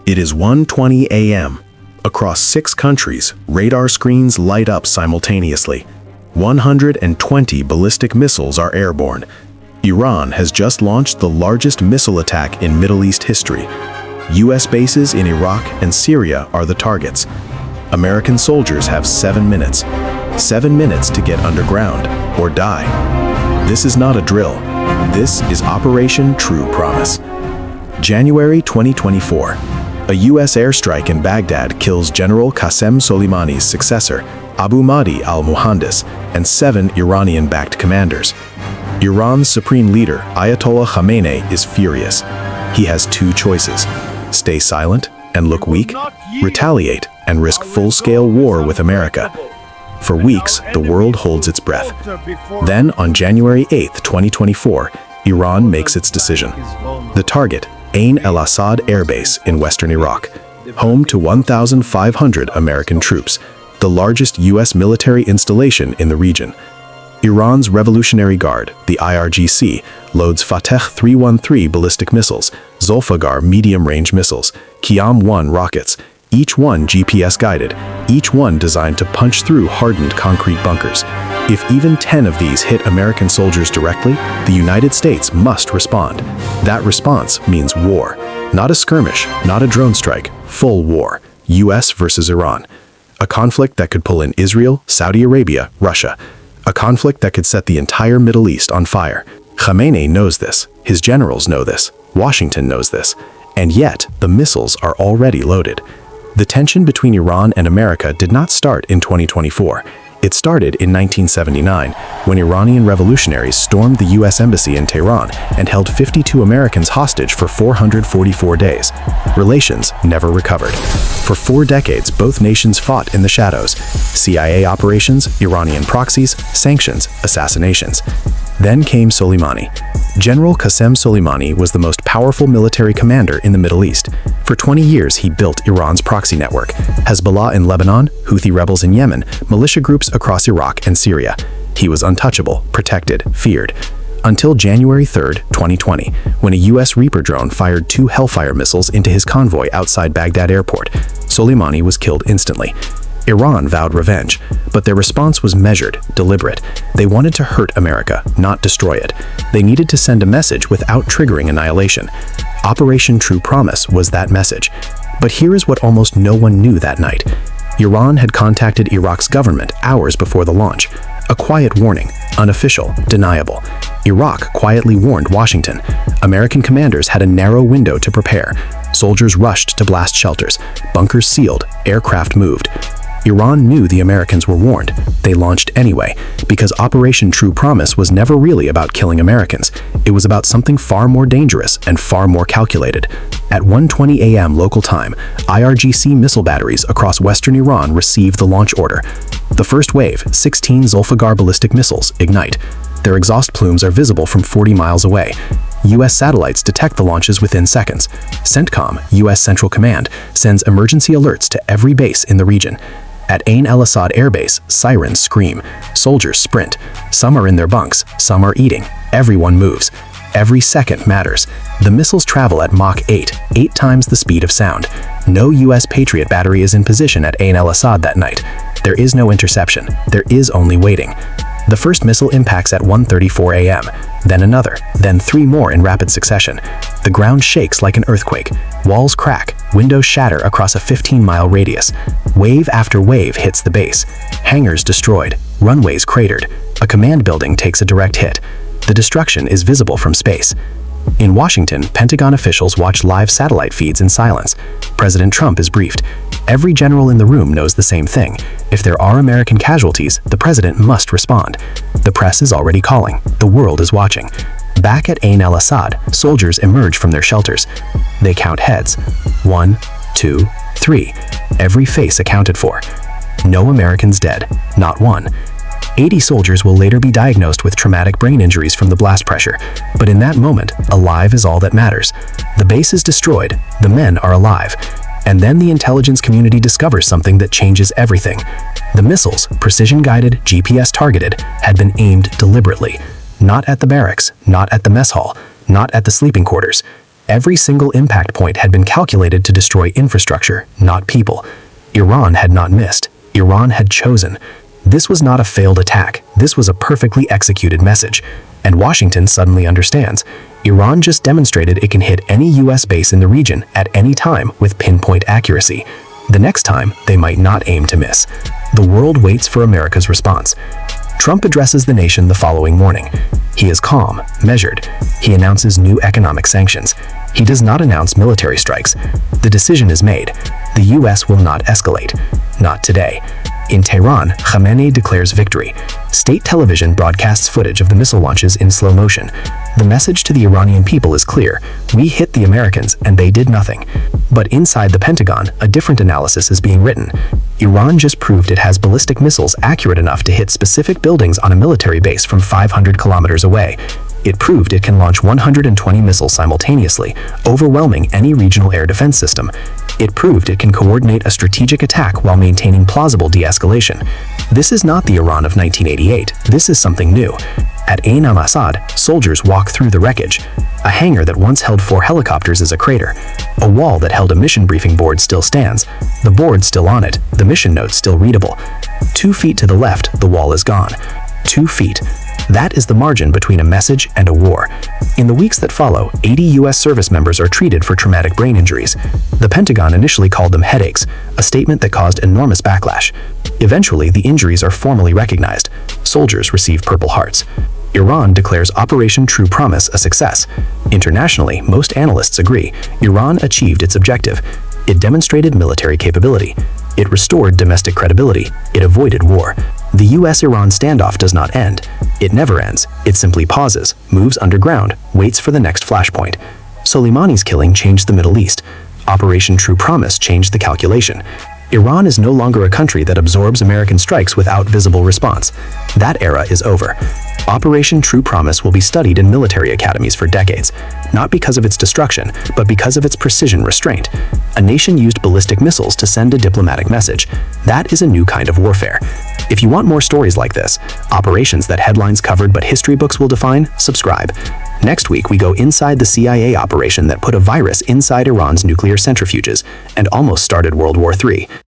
It is 1:20 a.m. Across 6 countries, radar screens light up simultaneously. 120 ballistic missiles are airborne. Iran has just launched the largest missile attack in Middle East history. U.S. bases in Iraq and Syria are the targets. American soldiers have 7 minutes. 7 minutes to get underground or die. This is not a drill. This is Operation True Promise. January 2024. A U.S. airstrike in Baghdad kills General Qasem Soleimani's successor, Abu Mahdi al-Muhandis, and 7 Iranian-backed commanders. Iran's supreme leader, Ayatollah Khamenei, is furious. He has 2 choices: stay silent and look weak, retaliate and risk full-scale war with America. For weeks, the world holds its breath. Then, on January 8, 2024, Iran makes its decision. The target, Ain al Assad airbase in western Iraq, home to 1,500 American troops, the largest U.S. military installation in the region. Iran's Revolutionary Guard, the IRGC, loads Fateh 313 ballistic missiles, Zulfiqar medium-range missiles, Qiyam-1 rockets, each one GPS-guided, each one designed to punch through hardened concrete bunkers. If even 10 of these hit American soldiers directly, the United States must respond. That response means war. Not a skirmish, not a drone strike, full war. U.S. versus Iran. A conflict that could pull in Israel, Saudi Arabia, Russia. A conflict that could set the entire Middle East on fire. Khamenei knows this. His generals know this. Washington knows this. And yet, the missiles are already loaded. The tension between Iran and America did not start in 2024. It started in 1979, when Iranian revolutionaries stormed the U.S. Embassy in Tehran and held 52 Americans hostage for 444 days. Relations never recovered. For 4 decades, both nations fought in the shadows. CIA operations, Iranian proxies, sanctions, assassinations. Then came Soleimani. General Qasem Soleimani was the most powerful military commander in the Middle East. For 20 years, he built Iran's proxy network: Hezbollah in Lebanon, Houthi rebels in Yemen, militia groups across Iraq and Syria. He was untouchable, protected, feared. Until January 3, 2020, when a U.S. Reaper drone fired 2 Hellfire missiles into his convoy outside Baghdad airport. Soleimani was killed instantly. Iran vowed revenge, but their response was measured, deliberate. They wanted to hurt America, not destroy it. They needed to send a message without triggering annihilation. Operation True Promise was that message. But here is what almost no one knew that night. Iran had contacted Iraq's government hours before the launch. A quiet warning, unofficial, deniable. Iraq quietly warned Washington. American commanders had a narrow window to prepare. Soldiers rushed to blast shelters, bunkers sealed, aircraft moved. Iran knew the Americans were warned. They launched anyway, because Operation True Promise was never really about killing Americans. It was about something far more dangerous and far more calculated. At 1:20 a.m. local time, IRGC missile batteries across western Iran received the launch order. The first wave, 16 Zulfiqar ballistic missiles, ignite. Their exhaust plumes are visible from 40 miles away. U.S. satellites detect the launches within seconds. CENTCOM, U.S. Central Command, sends emergency alerts to every base in the region. At Ain al Assad airbase, sirens scream. Soldiers sprint. Some are in their bunks, some are eating. Everyone moves. Every second matters. The missiles travel at Mach 8 times the speed of sound. No U.S. Patriot battery is in position at Ain al Assad that night. There is no interception. There is only waiting. The first missile impacts at 1:34 a.m., then another, then 3 more in rapid succession. The ground shakes like an earthquake. Walls crack, windows shatter across a 15-mile radius. Wave after wave hits the base. Hangars destroyed, runways cratered. A command building takes a direct hit. The destruction is visible from space. In Washington, Pentagon officials watch live satellite feeds in silence. President Trump is briefed. Every general in the room knows the same thing. If there are American casualties, the president must respond. The press is already calling. The world is watching. Back at Ain al Assad, soldiers emerge from their shelters. They count heads. 1, 2, 3. Every face accounted for. No Americans dead. Not one. 80 soldiers will later be diagnosed with traumatic brain injuries from the blast pressure. But in that moment, alive is all that matters. The base is destroyed. The men are alive. And then the intelligence community discovers something that changes everything. The missiles, precision-guided, GPS-targeted, had been aimed deliberately. Not at the barracks, not at the mess hall, not at the sleeping quarters. Every single impact point had been calculated to destroy infrastructure, not people. Iran had not missed. Iran had chosen. This was not a failed attack. This was a perfectly executed message. And Washington suddenly understands. Iran just demonstrated it can hit any US base in the region at any time with pinpoint accuracy. The next time, they might not aim to miss. The world waits for America's response. Trump addresses the nation the following morning. He is calm, measured. He announces new economic sanctions. He does not announce military strikes. The decision is made. The US will not escalate. Not today. In Tehran, Khamenei declares victory. State television broadcasts footage of the missile launches in slow motion. The message to the Iranian people is clear. We hit the Americans and they did nothing. But inside the Pentagon, a different analysis is being written. Iran just proved it has ballistic missiles accurate enough to hit specific buildings on a military base from 500 kilometers away. It proved it can launch 120 missiles simultaneously, overwhelming any regional air defense system. It proved it can coordinate a strategic attack while maintaining plausible de-escalation. This is not the Iran of 1988. This is something new. At Ain al Assad, soldiers walk through the wreckage. A hangar that once held 4 helicopters is a crater. A wall that held a mission briefing board still stands. The board still on it, the mission notes still readable. 2 feet to the left, the wall is gone. 2 feet. That is the margin between a message and a war. In the weeks that follow, 80 US service members are treated for traumatic brain injuries. The Pentagon initially called them headaches, a statement that caused enormous backlash. Eventually, the injuries are formally recognized. Soldiers receive Purple Hearts. Iran declares Operation True Promise a success. Internationally, most analysts agree Iran achieved its objective. It demonstrated military capability. It restored domestic credibility. It avoided war. The US-Iran standoff does not end. It never ends. It simply pauses, moves underground, waits for the next flashpoint. Soleimani's killing changed the Middle East. Operation True Promise changed the calculation. Iran is no longer a country that absorbs American strikes without visible response. That era is over. Operation True Promise will be studied in military academies for decades, not because of its destruction, but because of its precision restraint. A nation used ballistic missiles to send a diplomatic message. That is a new kind of warfare. If you want more stories like this, operations that headlines covered but history books will define, subscribe. Next week, we go inside the CIA operation that put a virus inside Iran's nuclear centrifuges and almost started World War III.